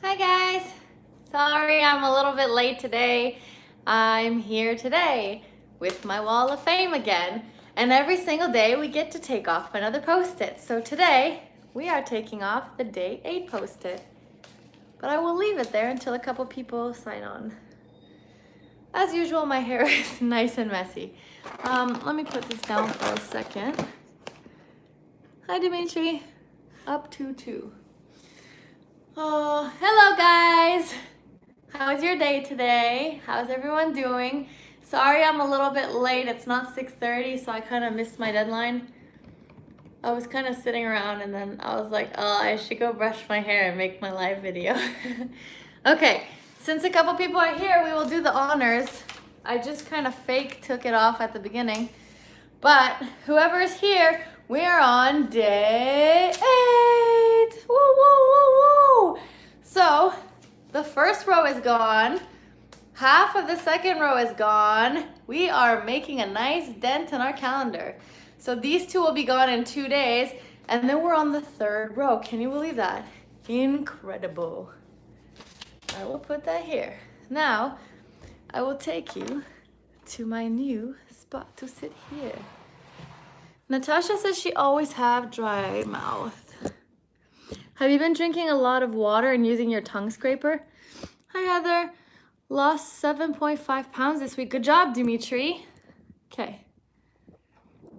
Hi guys! Sorry I'm a little bit late today. I'm here today with my wall of fame again. And every single day we get to take off another post-it. So today we are taking off the day 8 post-it. But I will leave it there until a couple people sign on. As usual, my hair is nice and messy. Let me put this down for a second. Hi Dimitri, up to 2. Oh, hello guys! How was your day today? How's everyone doing? Sorry I'm a little bit late. It's not 6:30, so I kind of missed my deadline. I was kind of sitting around and then I was like, oh, I should go brush my hair and make my live video. Okay, since a couple people are here, we will do the honors. I just kind of fake took it off at the beginning. But whoever is here, we are on day 8. Woo, woo, woo, woo. So the first row is gone. Half of the second row is gone. We are making a nice dent in our calendar. So these two will be gone in 2 days. And then we're on the third row. Can you believe that? Incredible. I will put that here. Now, I will take you to my new spot to sit here. Natasha says she always have dry mouth. Have you been drinking a lot of water and using your tongue scraper? Hi Heather. Lost 7.5 pounds this week. Good job, Dimitri. Okay.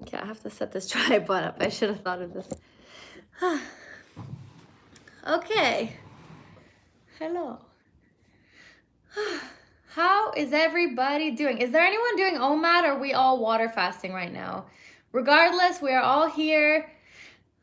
Okay, I have to set this tripod up. I should have thought of this. Okay. Hello. How is everybody doing? Is there anyone doing OMAD or are we all water fasting right now? Regardless, we are all here.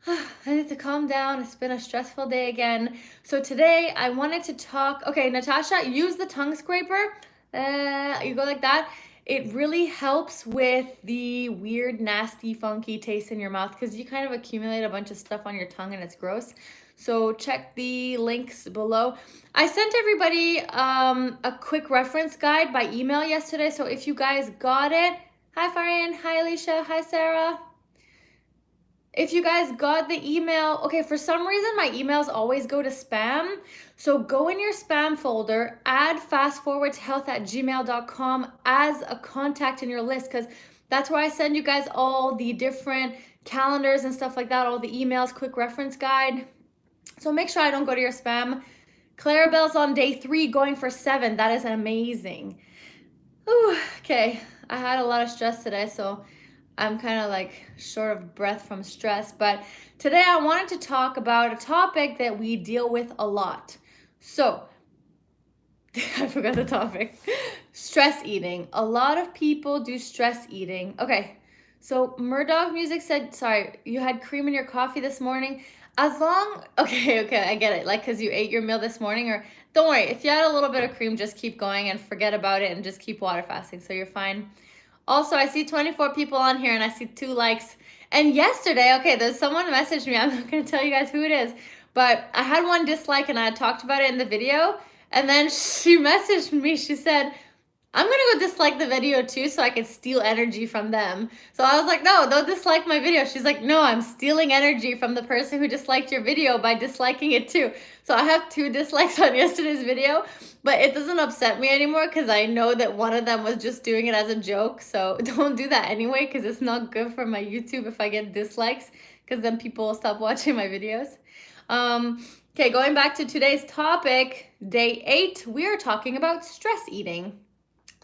I need to calm down. It's been a stressful day again. So today I wanted to talk. Okay, Natasha, use the tongue scraper. You go like that. It really helps with the weird, nasty, funky taste in your mouth because you kind of accumulate a bunch of stuff on your tongue and it's gross. So check the links below. I sent everybody a quick reference guide by email yesterday. So if you guys got it, hi Farian, hi Alicia, hi Sarah. If you guys got the email, okay, for some reason my emails always go to spam. So go in your spam folder, add fastforwardtohealth@gmail.com as a contact in your list because that's where I send you guys all the different calendars and stuff like that, all the emails, quick reference guide. So make sure I don't go to your spam. Clarabelle's on day 3 going for 7. That is amazing. Ooh, okay, I had a lot of stress today, so I'm kind of like short of breath from stress. But today I wanted to talk about a topic that we deal with a lot. So I forgot the topic. Stress eating. A lot of people do stress eating. Okay, so Murdoch Music said, sorry, you had cream in your coffee this morning. As long, okay, I get it. Like, because you ate your meal this morning, or don't worry, if you had a little bit of cream, just keep going and forget about it and just keep water fasting. So you're fine. Also, I see 24 people on here and I see 2 likes. And yesterday, okay, there's someone messaged me. I'm not going to tell you guys who it is, but I had 1 dislike and I had talked about it in the video. And then she messaged me. She said, I'm going to go dislike the video too so I can steal energy from them. So I was like, no, don't dislike my video. She's like, no, I'm stealing energy from the person who disliked your video by disliking it too. So I have 2 dislikes on yesterday's video, but it doesn't upset me anymore because I know that one of them was just doing it as a joke. So don't do that anyway because it's not good for my YouTube if I get dislikes because then people will stop watching my videos. Okay, going back to today's topic, day 8, we are talking about stress eating.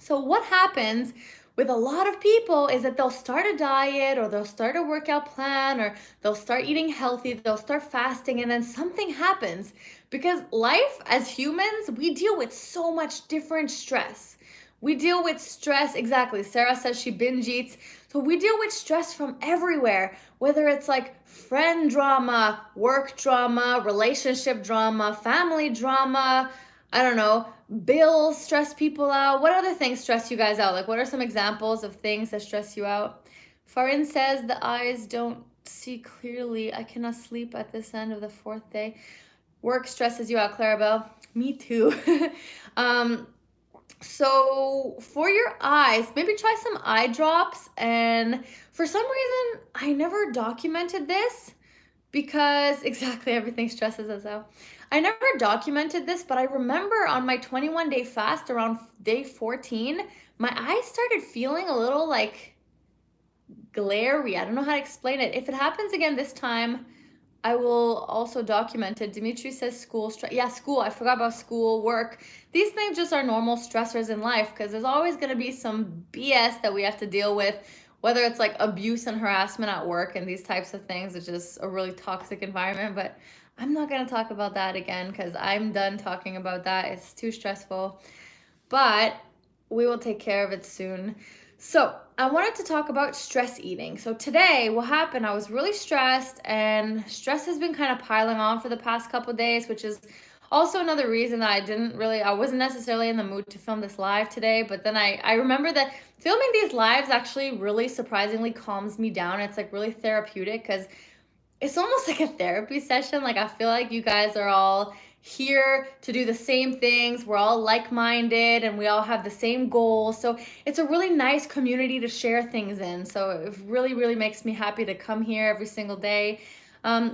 So what happens with a lot of people is that they'll start a diet or they'll start a workout plan or they'll start eating healthy, they'll start fasting, and then something happens because life as humans, we deal with so much different stress. We deal with stress, exactly. Sarah says she binge eats. So we deal with stress from everywhere, whether it's like friend drama, work drama, relationship drama, family drama, I don't know, bills stress people out. What other things stress you guys out? Like, what are some examples of things that stress you out? Farin says the eyes don't see clearly. I cannot sleep at this end of the 4th day. Work stresses you out, Clarabelle. Me too. So for your eyes, maybe try some eye drops. And for some reason, I never documented this because exactly everything stresses us out. I never documented this, but I remember on my 21-day fast around day 14, my eyes started feeling a little like glary. I don't know how to explain it. If it happens again this time, I will also document it. Dimitri says school stress. Yeah, school. I forgot about school, work. These things just are normal stressors in life because there's always going to be some BS that we have to deal with, whether it's like abuse and harassment at work and these types of things. It's just a really toxic environment. But I'm not going to talk about that again because I'm done talking about that. It's too stressful. But we will take care of it soon. So I wanted to talk about stress eating. So today, what happened, I was really stressed, and stress has been kind of piling on for the past couple of days, which is also another reason that I wasn't necessarily in the mood to film this live today. But then I remember that filming these lives actually really surprisingly calms me down. It's like really therapeutic because it's almost like a therapy session. Like I feel like you guys are all here to do the same things. We're all like-minded and we all have the same goals. So it's a really nice community to share things in. So it really, really makes me happy to come here every single day.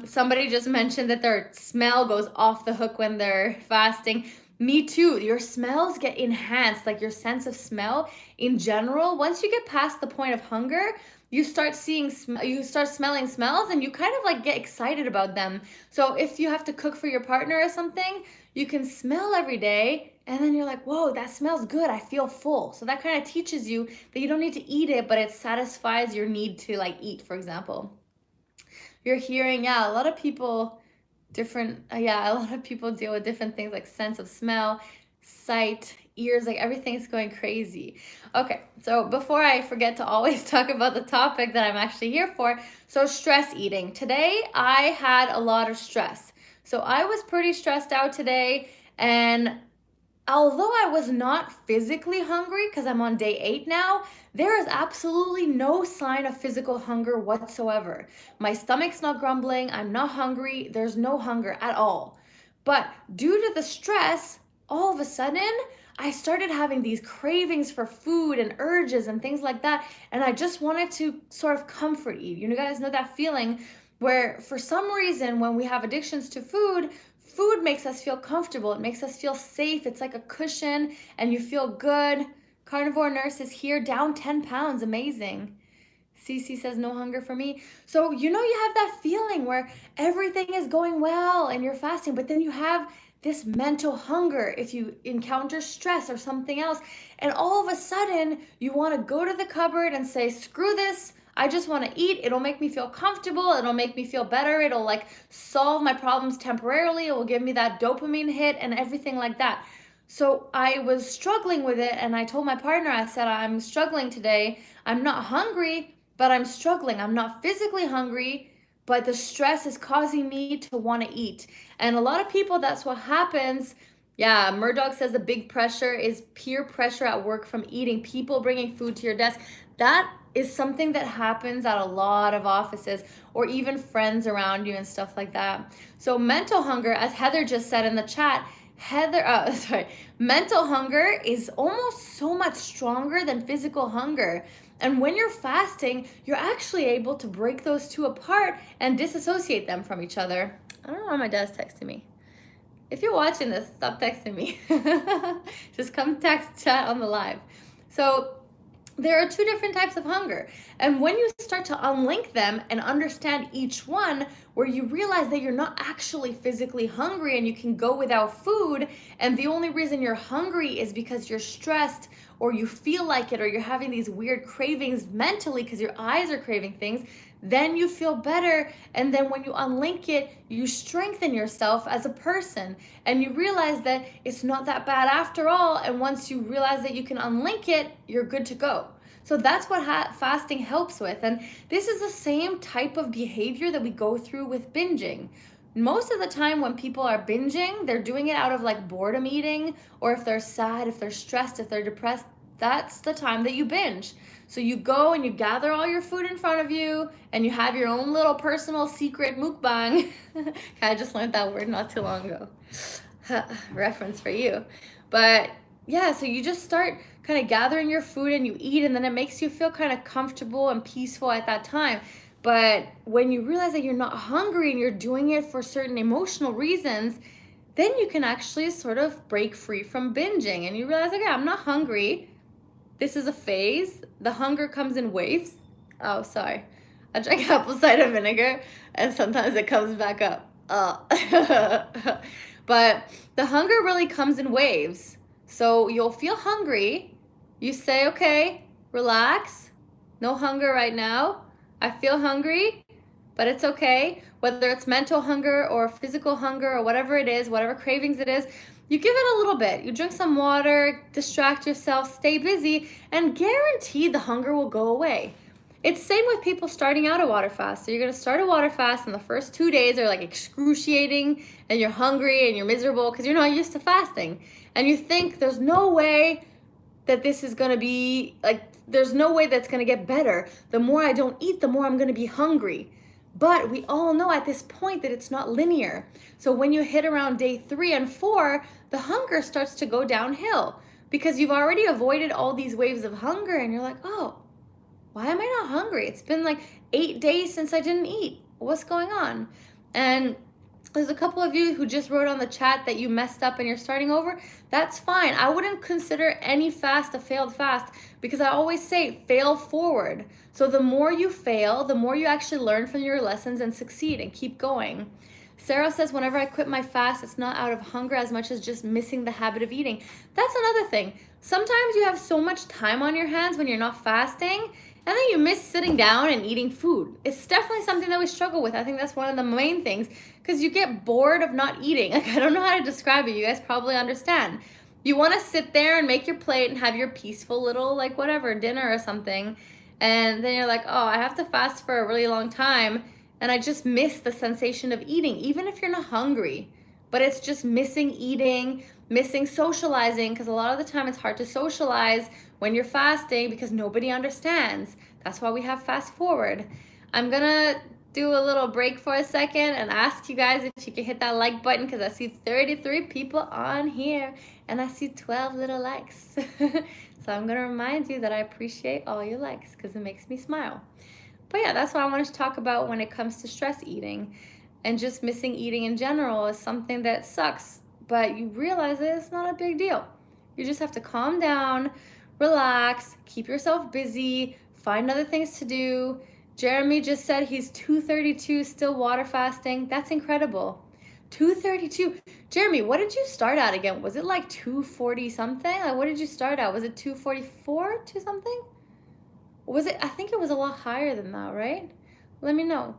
Somebody just mentioned that their smell goes off the hook when they're fasting. Me too. Your smells get enhanced, like your sense of smell in general. Once you get past the point of hunger, you start smelling smells and you kind of like get excited about them. So if you have to cook for your partner or something, you can smell every day and then you're like, whoa, that smells good. I feel full. So that kind of teaches you that you don't need to eat it, but it satisfies your need to like eat, for example. You're hearing, yeah, a lot of people a lot of people deal with different things like sense of smell, sight, ears, like everything's going crazy. Okay, so before I forget to always talk about the topic that I'm actually here for, so stress eating. Today I had a lot of stress. So I was pretty stressed out today, and although I was not physically hungry because I'm on day 8 now, there is absolutely no sign of physical hunger whatsoever. My stomach's not grumbling, I'm not hungry, there's no hunger at all. But due to the stress, all of a sudden, I started having these cravings for food and urges and things like that, and I just wanted to sort of comfort eat. You guys know that feeling where for some reason when we have addictions to food, food makes us feel comfortable. It makes us feel safe. It's like a cushion and you feel good. Carnivore Nurse is here, down 10 pounds. Amazing. Cece says no hunger for me. So, you have that feeling where everything is going well and you're fasting, but then you have this mental hunger if you encounter stress or something else. And all of a sudden, you want to go to the cupboard and say, screw this. I just want to eat. It'll make me feel comfortable. It'll make me feel better. It'll like solve my problems temporarily. It will give me that dopamine hit and everything like that. So I was struggling with it, and I told my partner, I said, I'm struggling today. I'm not hungry, but I'm struggling. I'm not physically hungry, but the stress is causing me to want to eat. And a lot of people, that's what happens. Yeah, Murdoch says the big pressure is peer pressure at work from eating, people bringing food to your desk. That is something that happens at a lot of offices or even friends around you and stuff like that. So mental hunger, as Heather just said in the chat, mental hunger is almost so much stronger than physical hunger. And when you're fasting, you're actually able to break those two apart and disassociate them from each other. I don't know why my dad's texting me. If you're watching this, stop texting me. Just come text chat on the live. So there are two different types of hunger. And when you start to unlink them and understand each one, where you realize that you're not actually physically hungry and you can go without food, and the only reason you're hungry is because you're stressed or you feel like it or you're having these weird cravings mentally because your eyes are craving things, then you feel better. And then when you unlink it, you strengthen yourself as a person and you realize that it's not that bad after all. And once you realize that you can unlink it, you're good to go. So that's what fasting helps with. And this is the same type of behavior that we go through with binging. Most of the time when people are binging, they're doing it out of like boredom eating, or if they're sad, if they're stressed, if they're depressed, that's the time that you binge. So you go and you gather all your food in front of you and you have your own little personal secret mukbang. I just learned that word not too long ago. Reference for you. But yeah, so you just start kind of gathering your food and you eat, and then it makes you feel kind of comfortable and peaceful at that time. But when you realize that you're not hungry and you're doing it for certain emotional reasons, then you can actually sort of break free from binging and you realize, okay, I'm not hungry. This is a phase. The hunger comes in waves. Oh, sorry. I drank apple cider vinegar and sometimes it comes back up. But the hunger really comes in waves. So you'll feel hungry. You say, okay, relax. No hunger right now. I feel hungry, but it's okay. Whether it's mental hunger or physical hunger or whatever it is, whatever cravings it is, you give it a little bit. You drink some water, distract yourself, stay busy, and guarantee the hunger will go away. It's same with people starting out a water fast. So you're gonna start a water fast and the first 2 days are like excruciating and you're hungry and you're miserable because you're not used to fasting. And you think there's no way that this is gonna be, like, there's no way that's gonna get better. The more I don't eat, the more I'm gonna be hungry. But we all know at this point that it's not linear. So when you hit around day 3 and 4, the hunger starts to go downhill because you've already avoided all these waves of hunger and you're like, oh, why am I not hungry? It's been like 8 days since I didn't eat. What's going on? And there's a couple of you who just wrote on the chat that you messed up and you're starting over. That's fine. I wouldn't consider any fast a failed fast because I always say fail forward. So the more you fail, the more you actually learn from your lessons and succeed and keep going. Sarah says, whenever I quit my fast, it's not out of hunger as much as just missing the habit of eating. That's another thing. Sometimes you have so much time on your hands when you're not fasting, and then you miss sitting down and eating food. It's definitely something that we struggle with. I think that's one of the main things because you get bored of not eating. Like, I don't know how to describe it. You guys probably understand. You want to sit there and make your plate and have your peaceful little, like, whatever, dinner or something. And then you're like, oh, I have to fast for a really long time. And I just miss the sensation of eating, even if you're not hungry. But it's just missing eating, missing socializing, because a lot of the time it's hard to socialize when you're fasting because nobody understands. That's why we have fast forward. I'm gonna do a little break for a second and ask you guys if you can hit that like button because I see 33 people on here and I see 12 little likes. So I'm gonna remind you that I appreciate all your likes because it makes me smile. But yeah, that's what I wanted to talk about when it comes to stress eating and just missing eating in general is something that sucks, but you realize that it's not a big deal. You just have to calm down, relax, keep yourself busy, find other things to do. Jeremy just said he's 232 still water fasting. That's incredible. 232. Jeremy, what did you start at again? Was it like 240 something? Like, what did you start at? Was it 244 to something? Was it? I think it was a lot higher than that, right? Let me know.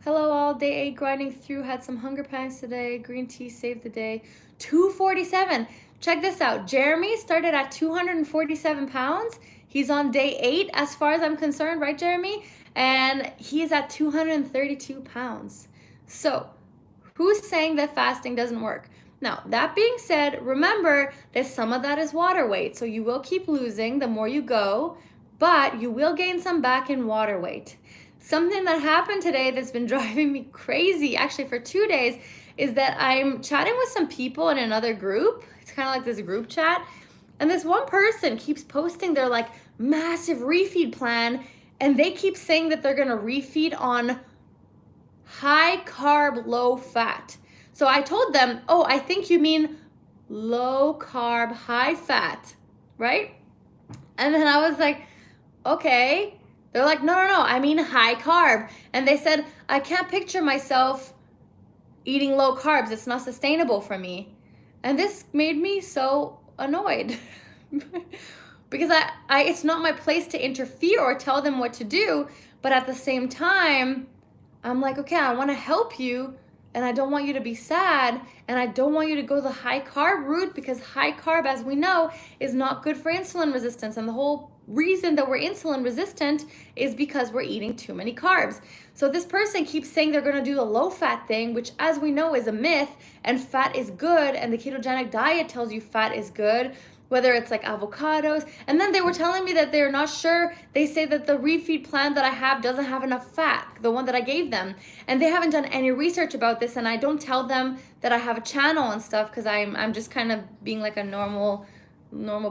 Hello all, day 8 grinding through, had some hunger pangs today, green tea saved the day. 247. Check this out. Jeremy started at 247 pounds. He's on day 8 as far as I'm concerned, right, Jeremy? And he's at 232 pounds. So who's saying that fasting doesn't work? Now, that being said, remember that some of that is water weight. So you will keep losing the more you go, but you will gain some back in water weight. Something that happened today that's been driving me crazy, actually for 2 days, is that I'm chatting with some people in another group. It's kind of like this group chat. And this one person keeps posting their like massive refeed plan. And they keep saying that they're going to refeed on high carb, low fat. So I told them, oh, I think you mean low carb, high fat, right? And then I was like, okay. They're like, no, I mean high carb. And they said, I can't picture myself eating low carbs. It's not sustainable for me. And this made me so annoyed because I it's not my place to interfere or tell them what to do. But at the same time, I'm like, okay, I want to help you and I don't want you to be sad and I don't want you to go the high carb route because high carb, as we know, is not good for insulin resistance. And the whole reason that we're insulin resistant is because we're eating too many carbs. So this person keeps saying they're going to do the low fat thing, which as we know is a myth, and fat is good, and the ketogenic diet tells you fat is good, whether it's like avocados. And then they were telling me that they're not sure. They say that the refeed plan that I have doesn't have enough fat, the one that I gave them. And they haven't done any research about this, and I don't tell them that I have a channel and stuff because I'm just kind of being like a normal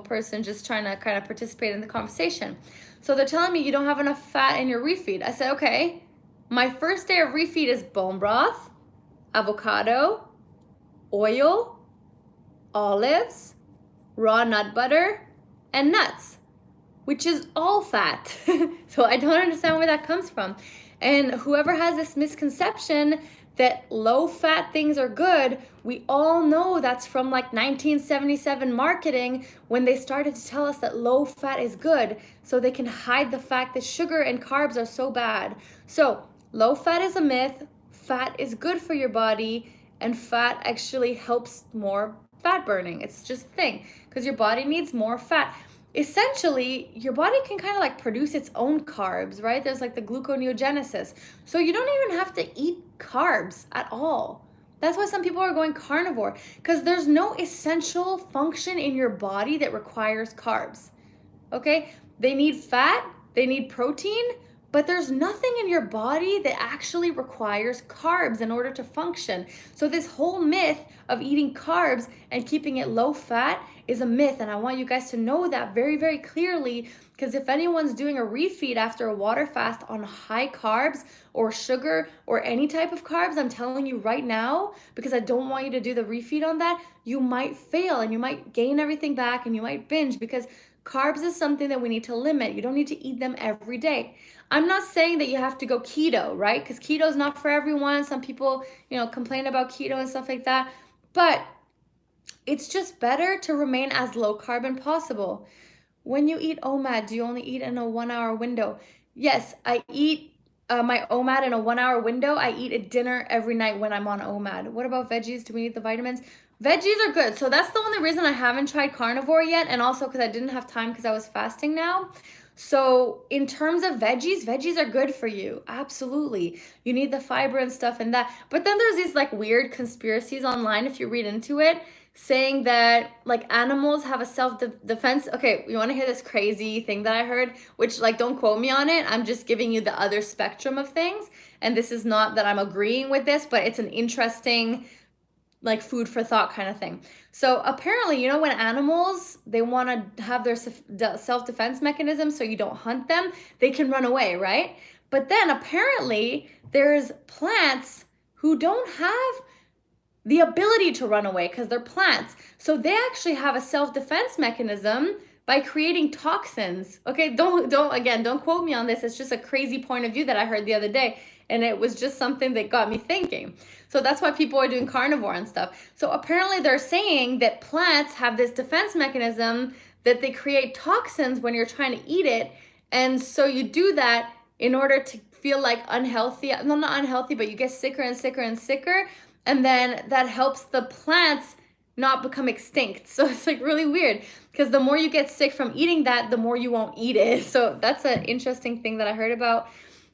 person just trying to kind of participate in the conversation. So they're telling me you don't have enough fat in your refeed. I said, okay, my first day of refeed is bone broth, avocado, oil, olives, raw nut butter, and nuts, which is all fat. So I don't understand where that comes from. And whoever has this misconception that low fat things are good, we all know that's from like 1977 marketing when they started to tell us that low fat is good so they can hide the fact that sugar and carbs are so bad. So low fat is a myth, fat is good for your body, and fat actually helps more fat burning. It's just a thing because your body needs more fat. Essentially, your body can kind of like produce its own carbs, right? There's like the gluconeogenesis. So you don't even have to eat carbs at all. That's why some people are going carnivore, because there's no essential function in your body that requires carbs. Okay? They need fat, they need protein, but there's nothing in your body that actually requires carbs in order to function. So this whole myth of eating carbs and keeping it low fat is a myth, and I want you guys to know that very, very clearly, because if anyone's doing a refeed after a water fast on high carbs or sugar or any type of carbs, I'm telling you right now, because I don't want you to do the refeed on that, you might fail and you might gain everything back and you might binge, because carbs is something that we need to limit. You don't need to eat them every day. I'm not saying that you have to go keto, right? Because keto is not for everyone. Some people, complain about keto and stuff like that. But it's just better to remain as low carb possible. When you eat OMAD, do you only eat in a 1 hour window? Yes, I eat my OMAD in a 1 hour window. I eat a dinner every night when I'm on OMAD. What about veggies? Do we need the vitamins? Veggies are good. So that's the only reason I haven't tried carnivore yet. And also because I didn't have time because I was fasting now. So in terms of veggies are good for you. Absolutely. You need the fiber and stuff and that. But then there's these like weird conspiracies online if you read into it, saying that like animals have a self-defense. Okay, you want to hear this crazy thing that I heard, which like don't quote me on it. I'm just giving you the other spectrum of things. And this is not that I'm agreeing with this, but it's an interesting like food for thought kind of thing. So apparently, when animals, they want to have their self-defense mechanism so you don't hunt them, they can run away, right? But then apparently there's plants who don't have the ability to run away because they're plants. So they actually have a self-defense mechanism by creating toxins. Okay, don't quote me on this. It's just a crazy point of view that I heard the other day, and it was just something that got me thinking. So that's why people are doing carnivore and stuff. So apparently they're saying that plants have this defense mechanism that they create toxins when you're trying to eat it. And so you do that in order to feel like unhealthy. No, not unhealthy, but you get sicker and sicker and sicker. And then that helps the plants not become extinct. So it's like really weird because the more you get sick from eating that, the more you won't eat it. So that's an interesting thing that I heard about.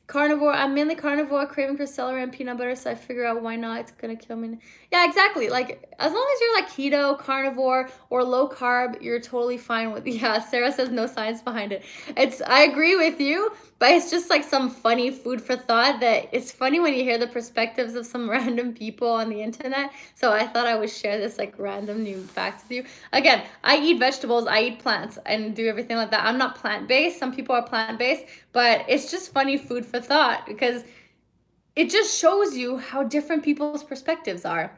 Carnivore, I'm mainly carnivore, craving for celery and peanut butter, so I figure out why not. It's gonna kill me. Yeah, exactly. Like as long as you're like keto, carnivore, or low carb, you're totally fine with. Yeah, Sarah says no science behind it. I agree with you, but it's just like some funny food for thought that it's funny when you hear the perspectives of some random people on the internet. So I thought I would share this like random new fact with you. Again, I eat vegetables, I eat plants, and do everything like that. I'm not plant-based. Some people are plant-based, but it's just funny food for thought because it just shows you how different people's perspectives are.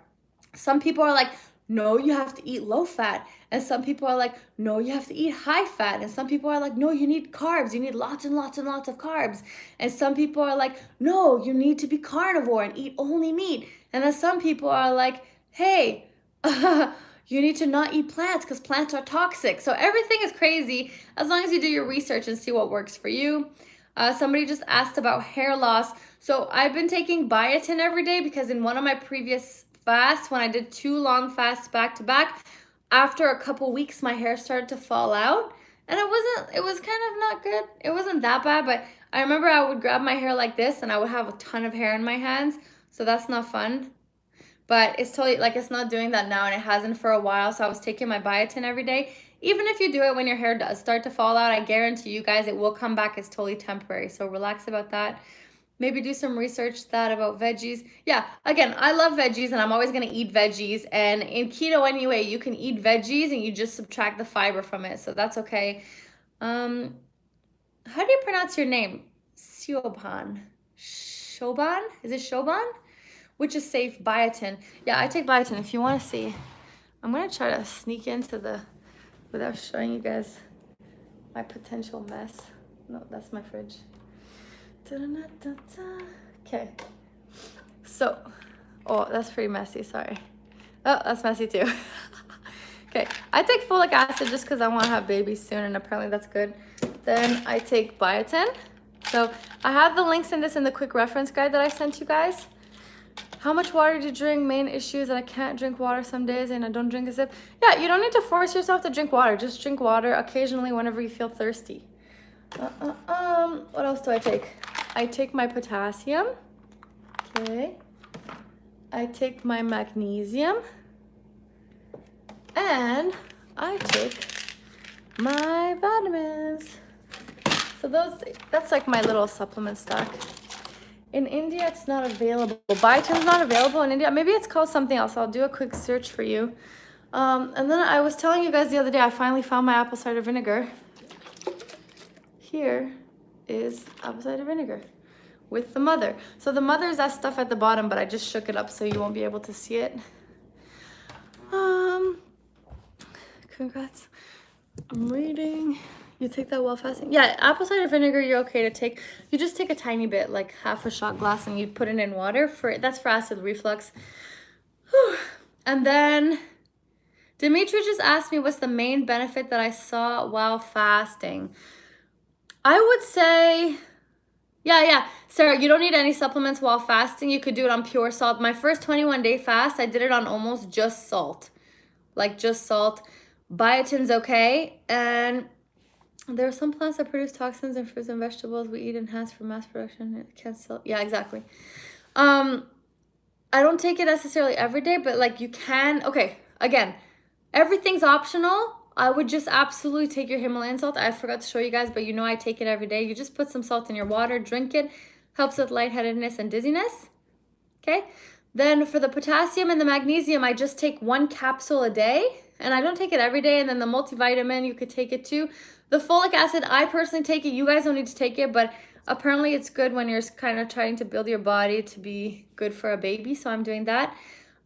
Some people are like, no, you have to eat low fat. And some people are like, no, you have to eat high fat. And some people are like, no, you need carbs. You need lots and lots and lots of carbs. And some people are like, no, you need to be carnivore and eat only meat. And then some people are like, hey, you need to not eat plants because plants are toxic. So everything is crazy as long as you do your research and see what works for you. Somebody just asked about hair loss. So I've been taking biotin every day because in one of my previous fasts, when I did 2 long fasts back to back, after a couple weeks, my hair started to fall out. And it was kind of not good. It wasn't that bad, but I remember I would grab my hair like this and I would have a ton of hair in my hands. So that's not fun. But it's totally like it's not doing that now and it hasn't for a while. So I was taking my biotin every day. Even if you do it when your hair does start to fall out, I guarantee you guys it will come back. It's totally temporary. So relax about that. Maybe do some research that about veggies. Yeah, again, I love veggies and I'm always going to eat veggies. And in keto anyway, you can eat veggies and you just subtract the fiber from it. So that's okay. How do you pronounce your name? Siobhan. Shoban? Is it Shoban? which is safe, biotin. Yeah, I take biotin. If you want to see, I'm going to try to sneak into the, without showing you guys my potential mess. No, that's my fridge. Okay. So, oh, that's pretty messy, sorry. Oh, that's messy too. Okay, I take folic acid just because I want to have babies soon, and apparently that's good. Then I take biotin. So I have the links in this in the quick reference guide that I sent you guys. How much water do you drink? Main issues that I can't drink water some days and I don't drink a sip. Yeah, you don't need to force yourself to drink water. Just drink water occasionally whenever you feel thirsty. What else do I take? I take my potassium. Okay. I take my magnesium. And I take my vitamins. So that's like my little supplement stock. In India, it's not available. Biotin's not available in India. Maybe it's called something else. I'll do a quick search for you. And then I was telling you guys the other day, I finally found my apple cider vinegar. Here is apple cider vinegar with the mother. So the mother is that stuff at the bottom, but I just shook it up so you won't be able to see it. Congrats. I'm reading. You take that while fasting? Yeah, apple cider vinegar you're okay to take. You just take a tiny bit, like half a shot glass, and you put it in water. That's for acid reflux. Whew. And then Dimitri just asked me what's the main benefit that I saw while fasting. I would say, yeah, Sarah, you don't need any supplements while fasting. You could do it on pure salt. My first 21-day fast, I did it on almost just salt. Like just salt. Biotin's okay. And there are some plants that produce toxins in fruits and vegetables we eat enhanced for mass production. It can't sell. Yeah, exactly. I don't take it necessarily every day, but like you can. Okay, again, everything's optional. I would just absolutely take your Himalayan salt. I forgot to show you guys, but you know I take it every day. You just put some salt in your water, drink it. Helps with lightheadedness and dizziness. Okay. Then for the potassium and the magnesium, I just take 1 capsule a day. And I don't take it every day. And then the multivitamin, you could take it too. The folic acid, I personally take it. You guys don't need to take it, but apparently it's good when you're kind of trying to build your body to be good for a baby. So I'm doing that.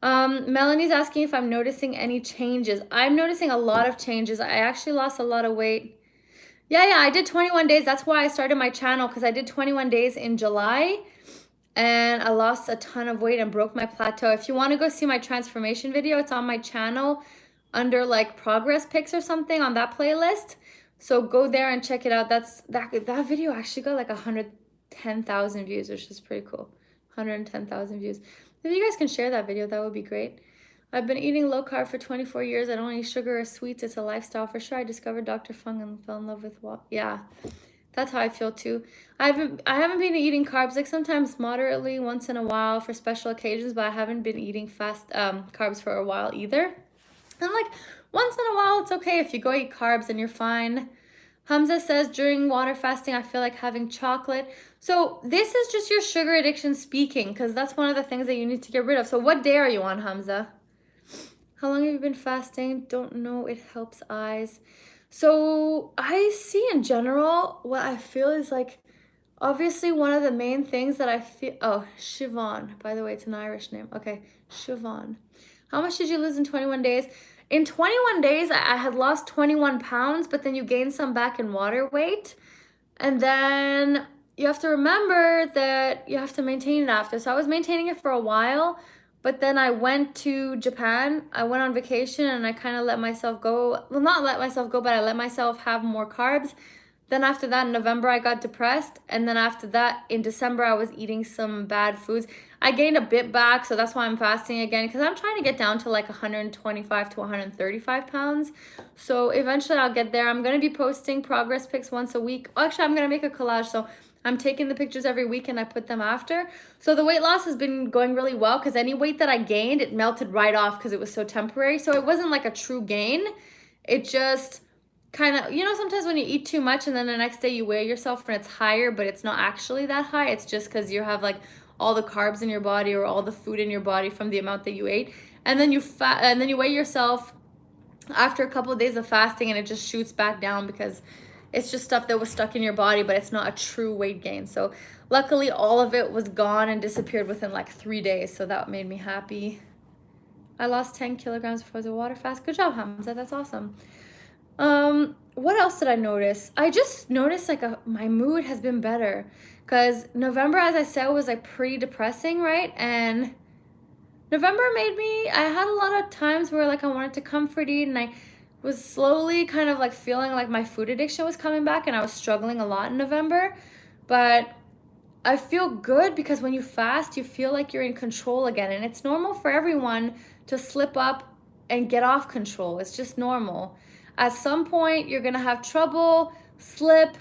Melanie's asking if I'm noticing any changes. I'm noticing a lot of changes. I actually lost a lot of weight. Yeah, I did 21 days. That's why I started my channel, because I did 21 days in July. And I lost a ton of weight and broke my plateau. If you want to go see my transformation video, it's on my channel under like progress pics or something on that playlist. So go there and check it out. That video actually got like 110,000 views, which is pretty cool. 110,000 views. If you guys can share that video, that would be great. I've been eating low carb for 24 years. I don't eat sugar or sweets. It's a lifestyle for sure. I discovered Dr. Fung and fell in love with what? Yeah, that's how I feel too. I haven't been eating carbs, like sometimes moderately once in a while for special occasions, but I haven't been eating fast carbs for a while either. And like once in a while, it's okay if you go eat carbs and you're fine. Hamza says, during water fasting, I feel like having chocolate. So this is just your sugar addiction speaking, because that's one of the things that you need to get rid of. So what day are you on, Hamza? How long have you been fasting? Don't know. It helps eyes. So I see in general, what I feel is like, obviously one of the main things that I feel, oh, Siobhan, by the way, it's an Irish name. Okay, Siobhan. How much did you lose in 21 days? In 21 days, I had lost 21 pounds, but then you gain some back in water weight. And then you have to remember that you have to maintain it after. So I was maintaining it for a while, but then I went to Japan. I went on vacation and I kind of let myself go. Well, not let myself go, but I let myself have more carbs. Then after that, in November, I got depressed. And then after that, in December, I was eating some bad foods. I gained a bit back, so that's why I'm fasting again, because I'm trying to get down to like 125 to 135 pounds. So eventually I'll get there. I'm going to be posting progress pics once a week. Actually, I'm going to make a collage. So I'm taking the pictures every week and I put them after. So the weight loss has been going really well, because any weight that I gained, it melted right off because it was so temporary. So it wasn't like a true gain. It just kind of, you know, sometimes when you eat too much and then the next day you weigh yourself and it's higher, but it's not actually that high. It's just because you have like all the carbs in your body or all the food in your body from the amount that you ate. And then you weigh yourself after a couple of days of fasting and it just shoots back down because it's just stuff that was stuck in your body, but it's not a true weight gain. So luckily all of it was gone and disappeared within like 3 days, so that made me happy. I lost 10 kilograms before the water fast. Good job, Hamza. That's awesome. What else did I notice? I just noticed like my mood has been better, because November, as I said, was like pretty depressing, right? And November made me, I had a lot of times where like I wanted to comfort eat, and I was slowly kind of like feeling like my food addiction was coming back, and I was struggling a lot in November. But I feel good because when you fast, you feel like you're in control again. And it's normal for everyone to slip up and get off control. It's just normal. At some point, you're gonna have trouble, slip,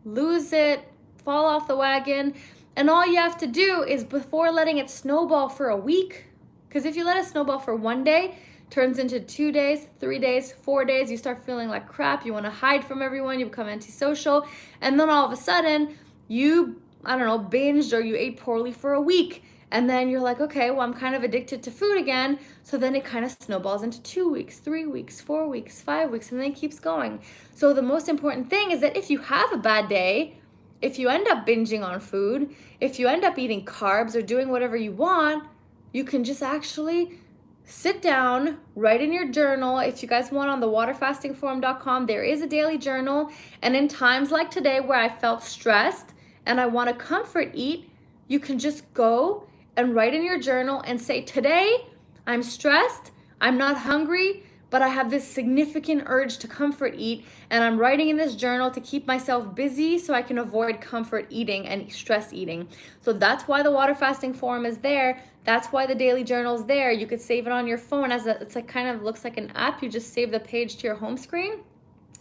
lose it, fall off the wagon. And all you have to do is, before letting it snowball for a week, because if you let it snowball for one day, turns into 2 days, 3 days, 4 days, you start feeling like crap, you wanna hide from everyone, you become antisocial, and then all of a sudden, you, I don't know, binged or you ate poorly for a week. And then you're like, okay, well, I'm kind of addicted to food again. So then it kind of snowballs into 2 weeks, 3 weeks, 4 weeks, 5 weeks, and then it keeps going. So the most important thing is that if you have a bad day, if you end up binging on food, if you end up eating carbs or doing whatever you want, you can just actually sit down, write in your journal. If you guys want, on the waterfastingforum.com, there is a daily journal. And in times like today where I felt stressed and I want to comfort eat, you can just go and write in your journal and say, today I'm stressed, I'm not hungry, but I have this significant urge to comfort eat, and I'm writing in this journal to keep myself busy so I can avoid comfort eating and stress eating. So that's why the Water Fasting Forum is there. That's why the daily journal is there. You could save it on your phone it's like kind of looks like an app. You just save the page to your home screen,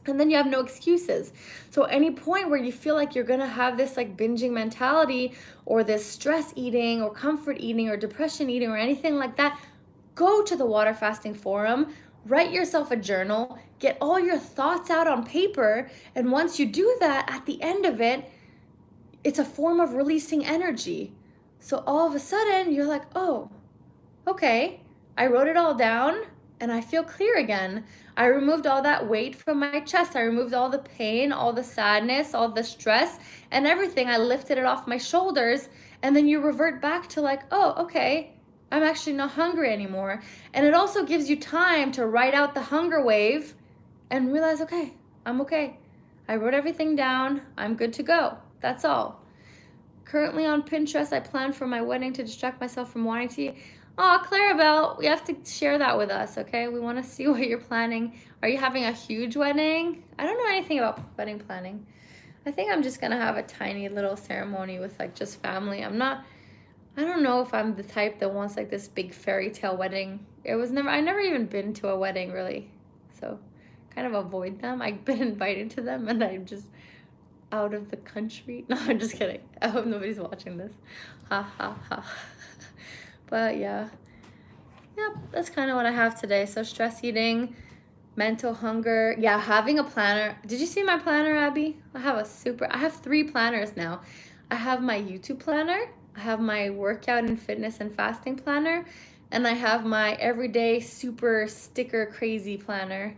and then you have no excuses. So any point where you feel like you're gonna have this like binging mentality, or this stress eating or comfort eating or depression eating or anything like that, go to the Water Fasting Forum, write yourself a journal, get all your thoughts out on paper, and once you do that, at the end of it, it's a form of releasing energy. So all of a sudden you're like, oh, okay, I wrote it all down and I feel clear again. I removed all that weight from my chest. I removed all the pain, all the sadness, all the stress, and everything. I lifted it off my shoulders. And then you revert back to like, oh, okay, I'm actually not hungry anymore. And it also gives you time to write out the hunger wave and realize, okay, I'm okay. I wrote everything down. I'm good to go. That's all. Currently on Pinterest, I plan for my wedding to distract myself from wanting to eat. Oh, Clarabelle, you have to share that with us, okay? We want to see what you're planning. Are you having a huge wedding? I don't know anything about wedding planning. I think I'm just going to have a tiny little ceremony with like just family. I don't know if I'm the type that wants like this big fairy tale wedding. I never even been to a wedding really. So kind of avoid them. I've been invited to them and I'm just out of the country. No, I'm just kidding. I hope nobody's watching this. Ha ha ha. But yeah, that's kind of what I have today. So stress eating, mental hunger. Yeah, having a planner. Did you see my planner, Abby? I have 3 planners now. I have my YouTube planner, I have my workout and fitness and fasting planner, and I have my everyday super sticker crazy planner.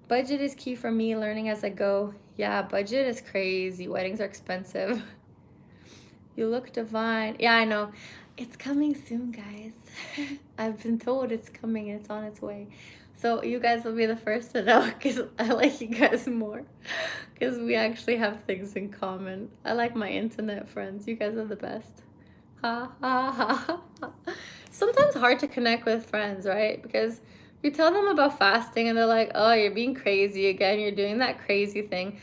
Budget is key for me, learning as I go. Yeah, budget is crazy. Weddings are expensive. You look divine. Yeah, I know. It's coming soon, guys. I've been told it's coming and it's on its way. So you guys will be the first to know, because I like you guys more. Because we actually have things in common. I like my internet friends. You guys are the best. Ha ha ha. Sometimes hard to connect with friends, right? Because you tell them about fasting and they're like, oh, you're being crazy again. You're doing that crazy thing.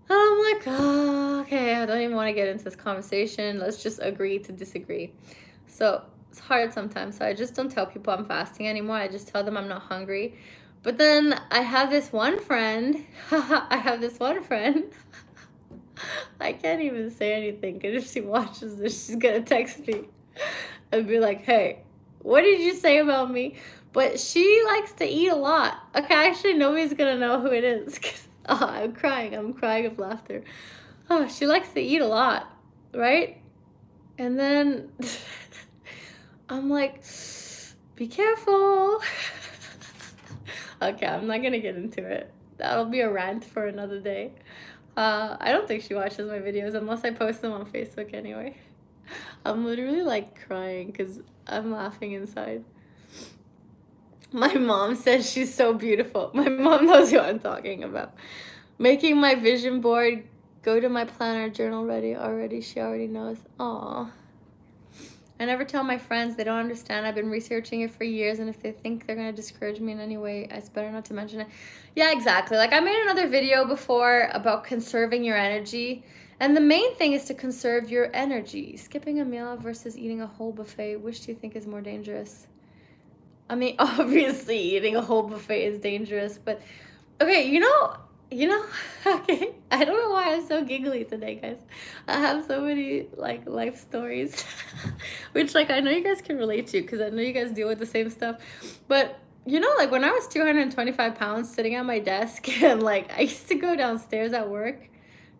And I'm like, oh, okay, I don't even want to get into this conversation. Let's just agree to disagree. So it's hard sometimes. So I just don't tell people I'm fasting anymore. I just tell them I'm not hungry. But then I have this one friend. I can't even say anything, because if she watches this, she's going to text me and be like, hey, what did you say about me? But she likes to eat a lot. Okay, actually, nobody's going to know who it is. Oh, I'm crying of laughter. Oh, she likes to eat a lot, right? And then I'm like, be careful. Okay, I'm not gonna get into it. That'll be a rant for another day. I don't think she watches my videos unless I post them on Facebook anyway. I'm literally like crying because I'm laughing inside. My mom says she's so beautiful. My mom knows who I'm talking about. Making my vision board, go to my planner journal ready already. She already knows. Aw. I never tell my friends. They don't understand. I've been researching it for years, and if they think they're going to discourage me in any way, it's better not to mention it. Yeah, exactly. Like, I made another video before about conserving your energy, and the main thing is to conserve your energy. Skipping a meal versus eating a whole buffet, which do you think is more dangerous? I mean, obviously, eating a whole buffet is dangerous, but okay, okay, I don't know why I'm so giggly today, guys. I have so many like life stories, which like I know you guys can relate to because I know you guys deal with the same stuff. But like when I was 225 pounds sitting at my desk and like I used to go downstairs at work.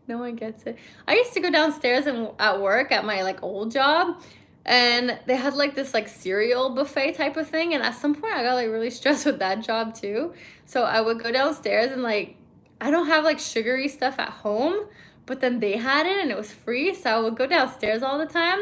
No one gets it. I used to go downstairs and at work at my like old job, and they had like this like cereal buffet type of thing, and at some point I got like really stressed with that job too. So I would go downstairs and like I don't have like sugary stuff at home, but then they had it and it was free, so I would go downstairs all the time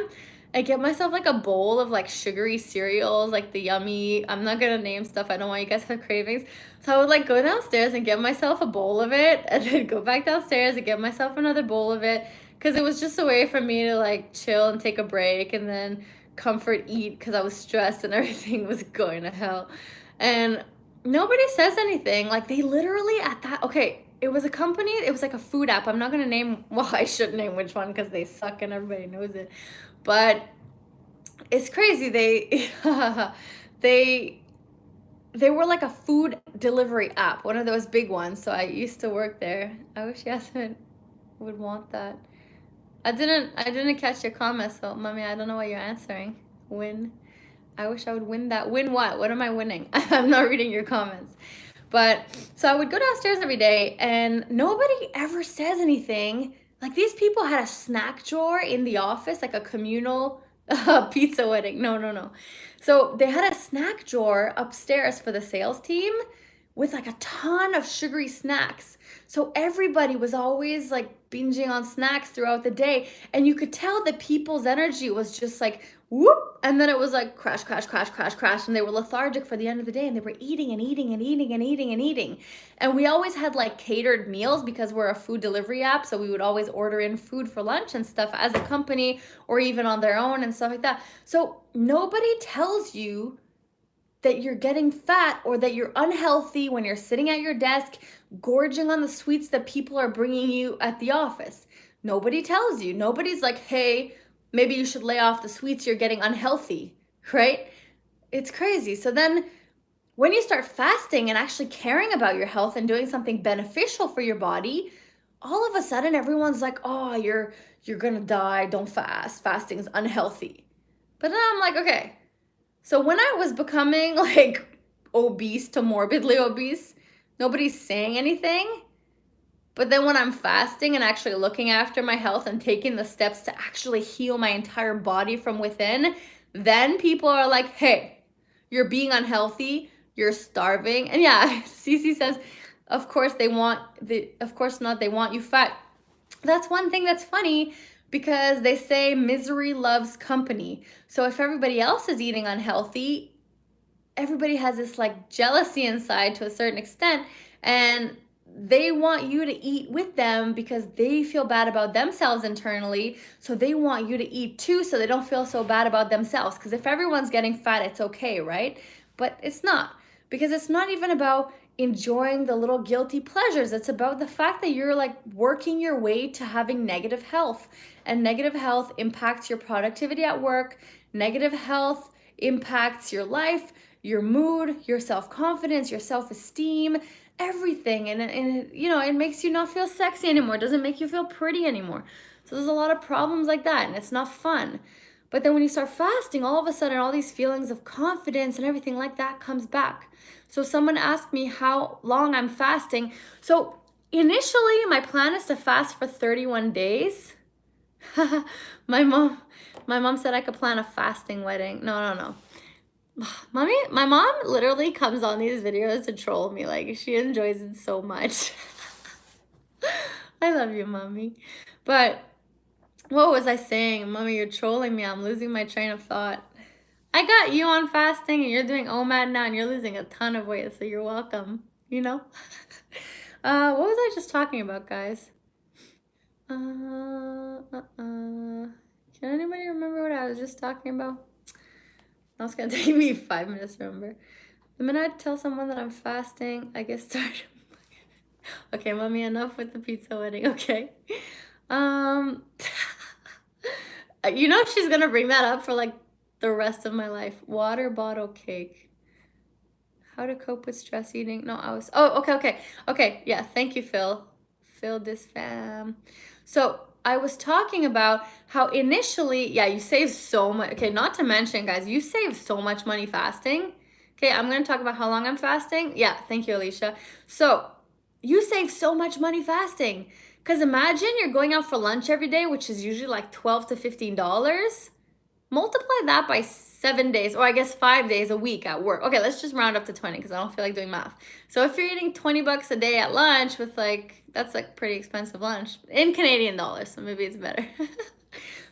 and get myself like a bowl of like sugary cereals, like the yummy, I'm not gonna name stuff, I don't want you guys to have cravings. So I would like go downstairs and get myself a bowl of it and then go back downstairs and get myself another bowl of it, because it was just a way for me to like chill and take a break and then comfort eat because I was stressed and everything was going to hell. And nobody says anything. Like they literally at that, okay, it was a company, it was like a food app. I'm not gonna name, well, I should name which one because they suck and everybody knows it. But it's crazy. They they were like a food delivery app, one of those big ones. So I used to work there. I wish Yasmin would want that. I didn't catch your comment, so mommy, I don't know what you're answering. Win. I wish I would win that. Win what? What am I winning? I'm not reading your comments. But so I would go downstairs every day and nobody ever says anything. Like these people had a snack drawer in the office, like a communal pizza wedding. No, no, no. So they had a snack drawer upstairs for the sales team with like a ton of sugary snacks. So everybody was always like binging on snacks throughout the day. And you could tell that people's energy was just like whoop. And then it was like crash, crash, crash, crash, crash. And they were lethargic for the end of the day. And they were eating and eating and eating and eating and eating. And we always had like catered meals because we're a food delivery app. So we would always order in food for lunch and stuff as a company or even on their own and stuff like that. So nobody tells you that you're getting fat or that you're unhealthy when you're sitting at your desk gorging on the sweets that people are bringing you at the office. Nobody tells you. Nobody's like, hey, maybe you should lay off the sweets, you're getting unhealthy, right? It's crazy. So then when you start fasting and actually caring about your health and doing something beneficial for your body, all of a sudden everyone's like, oh, you're gonna die, don't fast, fasting's unhealthy. But then I'm like, okay, so when I was becoming like obese to morbidly obese, nobody's saying anything. But then when I'm fasting and actually looking after my health and taking the steps to actually heal my entire body from within, then people are like, hey, you're being unhealthy, you're starving. And yeah, Cece says, of course of course not, they want you fat. That's one thing that's funny because they say misery loves company. So if everybody else is eating unhealthy, everybody has this like jealousy inside to a certain extent, and they want you to eat with them because they feel bad about themselves internally. So they want you to eat too so they don't feel so bad about themselves. Because if everyone's getting fat, it's okay, right? But it's not, because it's not even about enjoying the little guilty pleasures. It's about the fact that you're like working your way to having negative health, and negative health impacts your productivity at work. Negative health impacts your life, your mood, your self-confidence, your self-esteem, everything. And it makes you not feel sexy anymore. It doesn't make you feel pretty anymore. So there's a lot of problems like that, and it's not fun. But then when you start fasting, all of a sudden all these feelings of confidence and everything like that comes back. So someone asked me how long I'm fasting. So initially my plan is to fast for 31 days. my mom said I could plan a fasting wedding. No. Mommy, my mom literally comes on these videos to troll me. Like, she enjoys it so much. I love you, mommy. But what was I saying? Mommy, you're trolling me. I'm losing my train of thought. I got you on fasting and you're doing OMAD now and you're losing a ton of weight, so you're welcome, you know? What was I just talking about, guys? Can anybody remember what I was just talking about? That's gonna take me 5 minutes to remember. The minute I tell someone that I'm fasting, I get started. Okay, mommy, enough with the pizza wedding, okay? Um, you know she's gonna bring that up for like the rest of my life. Water bottle cake. How to cope with stress eating? No, okay. Yeah, thank you, Phil. Phil this fam. So I was talking about how initially, yeah, you save so much. Okay, not to mention, guys, you save so much money fasting. Okay, I'm gonna talk about how long I'm fasting. Yeah, thank you, Alicia. So you save so much money fasting. Because imagine you're going out for lunch every day, which is usually like $12 to $15. Multiply that by 7 days, or I guess 5 days a week at work. Okay, let's just round up to 20 because I don't feel like doing math. So if you're eating 20 bucks a day at lunch with like, that's like pretty expensive lunch in Canadian dollars, so maybe it's better. So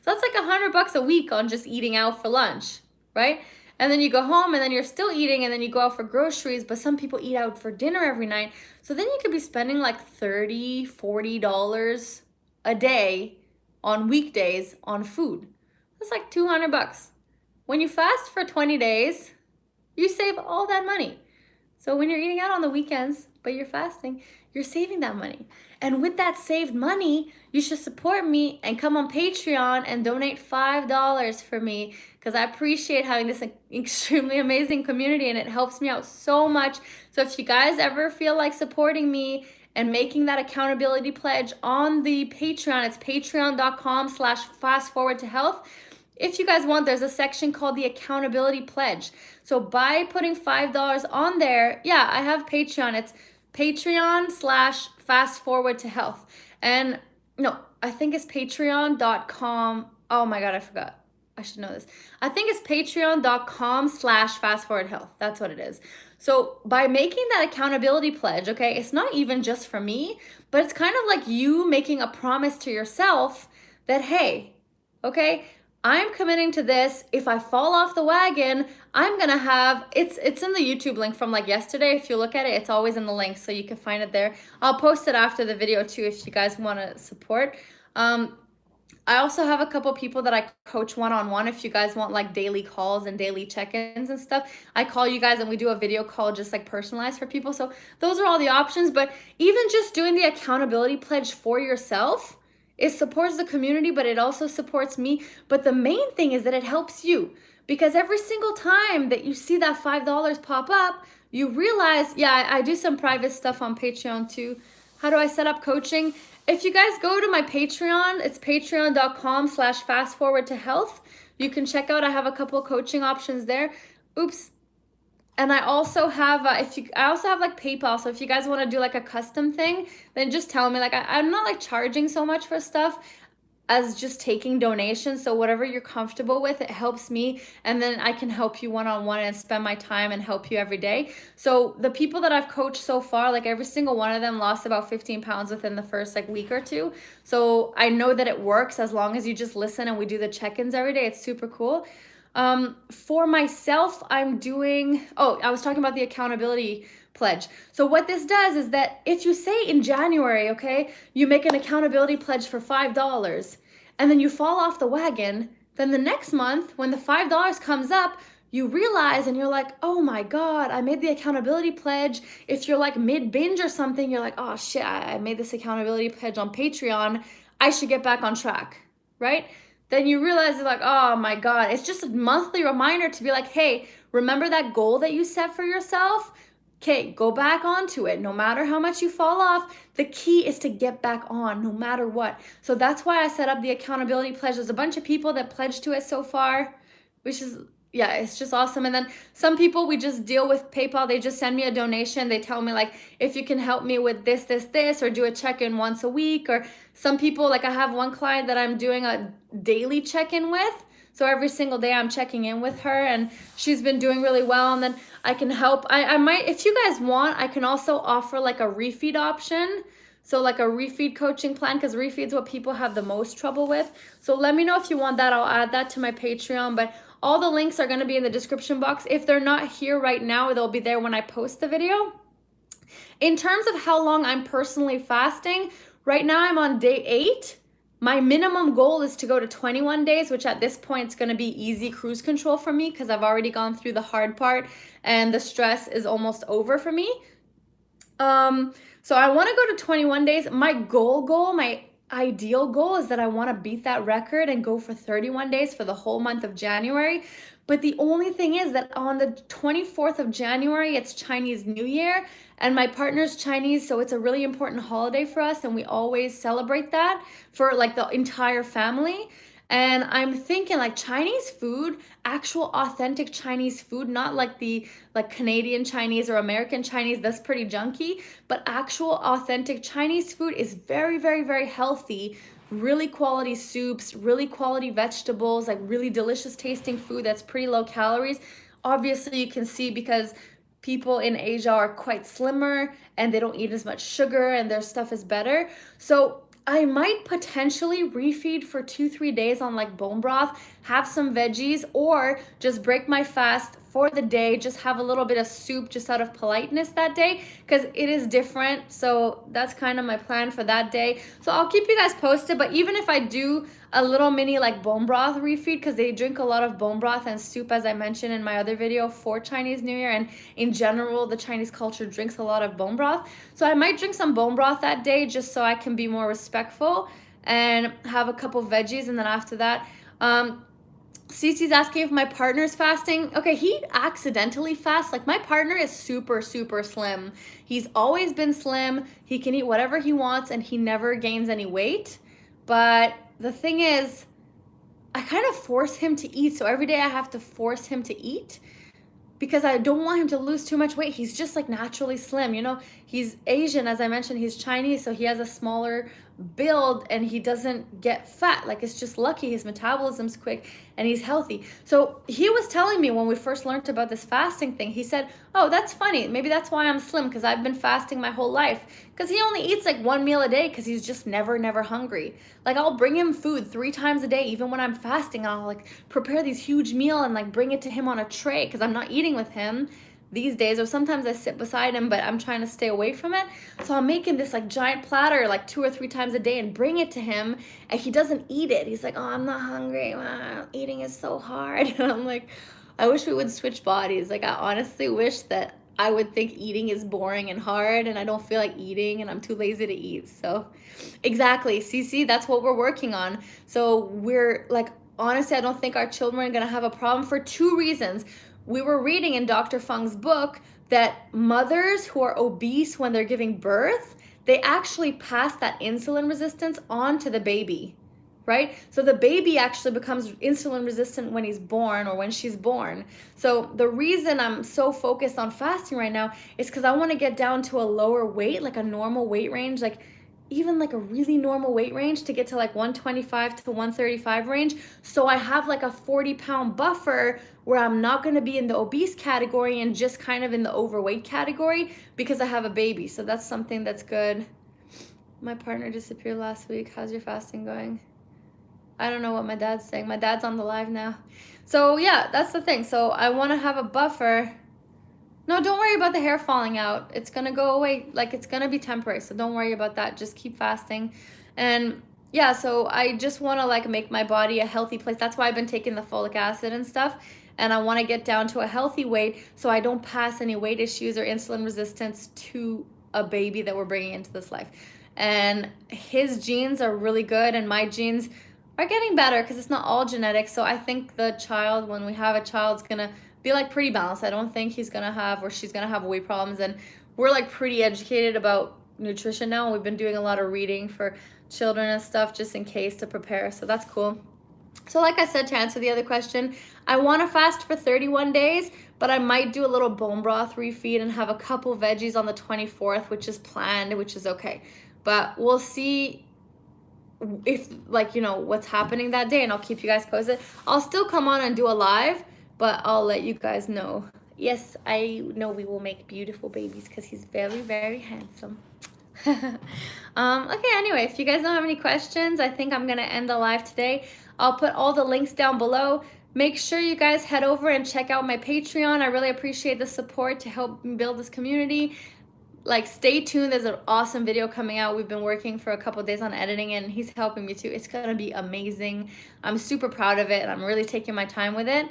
that's like 100 bucks a week on just eating out for lunch, right? And then you go home and then you're still eating and then you go out for groceries, but some people eat out for dinner every night. So then you could be spending like $30, $40 a day on weekdays on food. That's like 200 bucks. When you fast for 20 days, you save all that money. So when you're eating out on the weekends, but you're fasting, you're saving that money. And with that saved money, you should support me and come on Patreon and donate $5 for me because I appreciate having this extremely amazing community and it helps me out so much. So if you guys ever feel like supporting me and making that accountability pledge on the Patreon, it's patreon.com/fastforwardtohealth. If you guys want, there's a section called the accountability pledge. So by putting $5 on there, yeah, I have Patreon. It's Patreon/fastforwardtohealth. And no, I think it's patreon.com. Oh my God, I forgot. I should know this. I think it's patreon.com/fastforwardhealth. That's what it is. So by making that accountability pledge, okay, it's not even just for me, but it's kind of like you making a promise to yourself that, hey, okay, I'm committing to this. If I fall off the wagon, I'm gonna have, it's in the YouTube link from like yesterday. If you look at it, it's always in the link, so you can find it there. I'll post it after the video too if you guys wanna support. I also have a couple people that I coach one-on-one. If you guys want like daily calls and daily check-ins and stuff, I call you guys and we do a video call just like personalized for people. So those are all the options. But even just doing the accountability pledge for yourself, it supports the community, but it also supports me. But the main thing is that it helps you because every single time that you see that $5 pop up, you realize, yeah, I do some private stuff on Patreon too. How do I set up coaching? If you guys go to my Patreon, it's patreon.com/fastforwardtohealth. You can check out, I have a couple coaching options there. Oops. And I also have, I also have like PayPal. So if you guys want to do like a custom thing, then just tell me. Like I'm not like charging so much for stuff as just taking donations. So whatever you're comfortable with, it helps me. And then I can help you one-on-one and spend my time and help you every day. So the people that I've coached so far, like every single one of them lost about 15 pounds within the first like week or two. So I know that it works as long as you just listen and we do the check-ins every day. It's super cool. For myself, I'm doing, I was talking about the accountability pledge. So what this does is that if you say in January, okay, you make an accountability pledge for $5 and then you fall off the wagon, then the next month when the $5 comes up, you realize and you're like, oh my God, I made the accountability pledge. If you're like mid binge or something, you're like, oh shit, I made this accountability pledge on Patreon. I should get back on track, right? Then you realize it's like, oh my God, it's just a monthly reminder to be like, hey, remember that goal that you set for yourself? Okay, go back onto it. No matter how much you fall off, the key is to get back on no matter what. So that's why I set up the accountability pledge. There's a bunch of people that pledged to it so far, which is, yeah, it's just awesome. And then some people, we just deal with PayPal. They just send me a donation. They tell me like, if you can help me with this, or do a check-in once a week. Or some people, like I have one client that I'm doing a daily check-in with. So every single day I'm checking in with her and she's been doing really well. And then I can help. I might, if you guys want, I can also offer like a refeed option. So like a refeed coaching plan, because refeed's what people have the most trouble with. So let me know if you want that. I'll add that to my Patreon, but all the links are going to be in the description box. If they're not here right now, they'll be there when I post the video. In terms of how long I'm personally fasting, right now I'm on day 8. My minimum goal is to go to 21 days, which at this point is going to be easy cruise control for me because I've already gone through the hard part and the stress is almost over for me. So I want to go to 21 days. My my ideal goal is that I want to beat that record and go for 31 days for the whole month of January. But the only thing is that on the 24th of January, it's Chinese New Year, and my partner's Chinese, so it's a really important holiday for us, and we always celebrate that for like the entire family. And I'm thinking like Chinese food, actual authentic Chinese food, not like the like Canadian Chinese or American Chinese, that's pretty junky, but actual authentic Chinese food is very, very, very healthy. Really quality soups, really quality vegetables, like really delicious tasting food that's pretty low calories. Obviously, you can see because people in Asia are quite slimmer and they don't eat as much sugar and their stuff is better. So I might potentially refeed for 2-3 days on like bone broth, have some veggies, or just break my fast for the day, just have a little bit of soup just out of politeness that day, because it is different. So that's kind of my plan for that day. So I'll keep you guys posted, but even if I do a little mini like bone broth refeed, because they drink a lot of bone broth and soup, as I mentioned in my other video, for Chinese New Year, and in general the Chinese culture drinks a lot of bone broth. So I might drink some bone broth that day just so I can be more respectful and have a couple veggies. And then after that, Cece's asking if my partner's fasting. Okay, he accidentally fasts. Like, my partner is super, super slim. He's always been slim. He can eat whatever he wants and he never gains any weight. But the thing is, I kind of force him to eat. So every day I have to force him to eat because I don't want him to lose too much weight. He's just like naturally slim, you know. He's Asian, as I mentioned, he's Chinese, so he has a smaller build and he doesn't get fat. Like, it's just lucky his metabolism's quick and he's healthy. So he was telling me when we first learned about this fasting thing, he said, oh, that's funny, maybe that's why I'm slim, because I've been fasting my whole life, because he only eats like 1 meal a day because he's just never hungry. Like, I'll bring him food 3 times a day even when I'm fasting. I'll like prepare these huge meal and like bring it to him on a tray because I'm not eating with him these days, or sometimes I sit beside him, but I'm trying to stay away from it. So I'm making this like giant platter like 2 or 3 times a day and bring it to him, and he doesn't eat it. He's like, oh, I'm not hungry. Eating is so hard. And I'm like, I wish we would switch bodies. Like, I honestly wish that I would think eating is boring and hard and I don't feel like eating and I'm too lazy to eat. So exactly, Cece, that's what we're working on. So we're like, honestly, I don't think our children are gonna have a problem for 2 reasons. We were reading in Dr. Fung's book that mothers who are obese when they're giving birth, they actually pass that insulin resistance on to the baby, right? So the baby actually becomes insulin resistant when he's born or when she's born. So the reason I'm so focused on fasting right now is because I want to get down to a lower weight, like a normal weight range, like even like a really normal weight range, to get to like 125 to 135 range. So I have like a 40-pound buffer where I'm not going to be in the obese category and just kind of in the overweight category because I have a baby. So that's something that's good. My partner disappeared last week. How's your fasting going? I don't know what my dad's saying. My dad's on the live now. So yeah, that's the thing. So I want to have a buffer. No, don't worry about the hair falling out. It's going to go away. Like, it's going to be temporary. So don't worry about that. Just keep fasting. And yeah, so I just want to like make my body a healthy place. That's why I've been taking the folic acid and stuff. And I want to get down to a healthy weight so I don't pass any weight issues or insulin resistance to a baby that we're bringing into this life. And his genes are really good and my genes are getting better because it's not all genetic. So I think the child, when we have a child, is going to be like pretty balanced. I don't think he's gonna have or she's gonna have weight problems. And we're like pretty educated about nutrition now. We've been doing a lot of reading for children and stuff just in case to prepare. So that's cool. So like I said, to answer the other question, I want to fast for 31 days, but I might do a little bone broth refeed and have a couple veggies on the 24th, which is planned, which is okay. But we'll see if like, you know, what's happening that day, and I'll keep you guys posted. I'll still come on and do a live, but I'll let you guys know. Yes, I know we will make beautiful babies because he's very, very handsome. Okay, anyway, if you guys don't have any questions, I think I'm gonna end the live today. I'll put all the links down below. Make sure you guys head over and check out my Patreon. I really appreciate the support to help me build this community. Like, stay tuned, there's an awesome video coming out. We've been working for a couple days on editing and he's helping me too. It's gonna be amazing. I'm super proud of it and I'm really taking my time with it.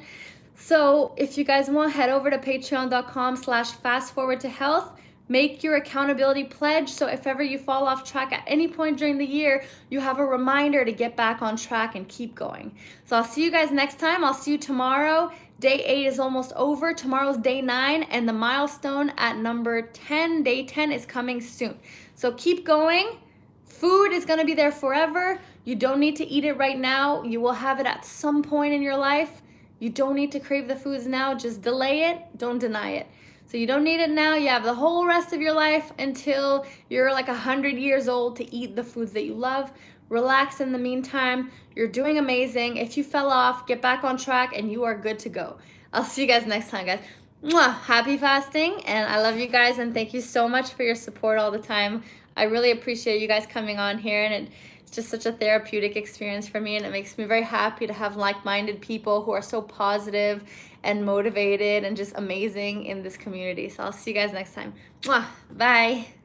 So if you guys want, head over to patreon.com/fastforwardtohealth. Make your accountability pledge, so if ever you fall off track at any point during the year, you have a reminder to get back on track and keep going. So I'll see you guys next time. I'll see you tomorrow. Day 8 is almost over. Tomorrow's day 9, and the milestone at number 10, day 10, is coming soon. So keep going. Food is gonna be there forever. You don't need to eat it right now. You will have it at some point in your life. You don't need to crave the foods now. Just delay it, don't deny it. So you don't need it now. You have the whole rest of your life until you're like 100 years old to eat the foods that you love. Relax in the meantime. You're doing amazing. If you fell off, get back on track and you are good to go. I'll see you guys next time, guys. Mwah! Happy fasting, and I love you guys, and thank you so much for your support all the time. I really appreciate you guys coming on here, and it's just such a therapeutic experience for me, and it makes me very happy to have like-minded people who are so positive and motivated and just amazing in this community. So I'll see you guys next time. Mwah! Bye.